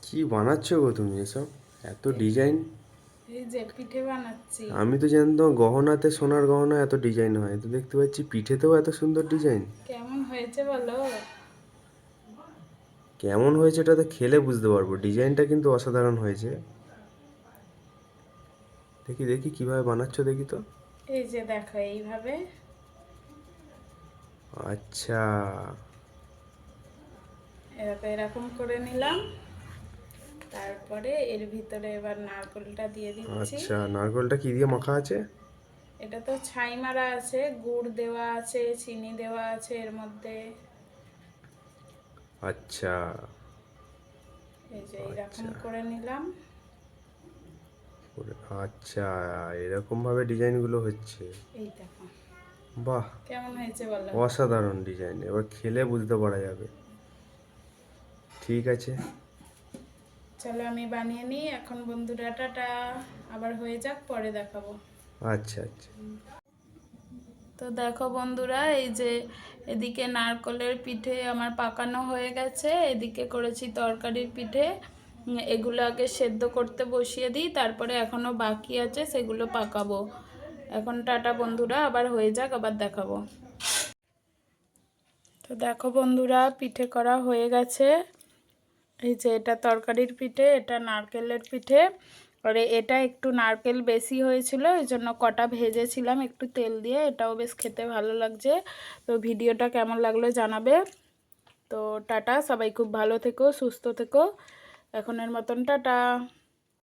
কি বানাচ্ছো গো তুমি এসব? এত ডিজাইন! এই যে পিঠে বানাচ্ছি। আমি তো জানতাম গহনাতে, সোনার গহনা এত ডিজাইন হয়, তো দেখতে পাচ্ছি পিঠেতেও এত সুন্দর ডিজাইন। কেমন হয়েছে বলো? কেমন হয়েছে এটা তো খেলে বুঝতে পারবো, ডিজাইনটা কিন্তু অসাধারণ হয়েছে। দেখি দেখি কিভাবে বানাচ্ছো দেখি তো। এই যে দেখো এইভাবে আচ্ছা। এরকম এরকম করে নিলাম। তারপরে এর ভিতরে এবার নারকেলটা দিয়ে দিচ্ছি। আচ্ছা, নারকেলটা কি দিয়ে মাখা আছে? এটা তো ছাই মারা আছে, গুড় দেওয়া আছে, চিনি দেওয়া আছে এর মধ্যে। আচ্ছা। এই যে এইরকম আচ্ছা। করে নিলাম। আচ্ছা, এরকম ভাবে ডিজাইনগুলো হচ্ছে। এই দেখো বাহ! কেমন হয়েছে বলো? অসাধারণ ডিজাইন, এবার খেলে বুঝতে পারা যাবে। ঠিক আছে। চলো আমি বানিয়ে নিই এখন বন্ধুরা, টাটা। আবার হয়ে যাক পরে দেখাবো। আচ্ছা আচ্ছা। তো দেখো বন্ধুরা, এই যে এদিকে নারকেলের পিঠে আমার পাকানো হয়ে গেছে, এদিকে করেছি তরকারির পিঠে। এগুলো আগে সেদ্ধ করতে বসিয়ে দিই, তারপরে এখনও বাকি আছে সেগুলো পাকাবো। এখন টাটা বন্ধুরা, আবার হয়ে যাক আবার দেখাবো। তো দেখো বন্ধুরা, পিঠে করা হয়ে গেছে। এই যে এটা তরকারির পিঠে, এটা নারকেলের পিঠে। আর এটা একটু নারকেল বেশি হয়েছিল, এই জন্য কটা ভেজেছিলাম একটু তেল দিয়ে। এটাও বেশ খেতে ভালো লাগছে। তো ভিডিওটা কেমন লাগলো জানাবে। তো টাটা, সবাই খুব ভালো থেকো, সুস্থ থেকো। এখনের মতন টাটা।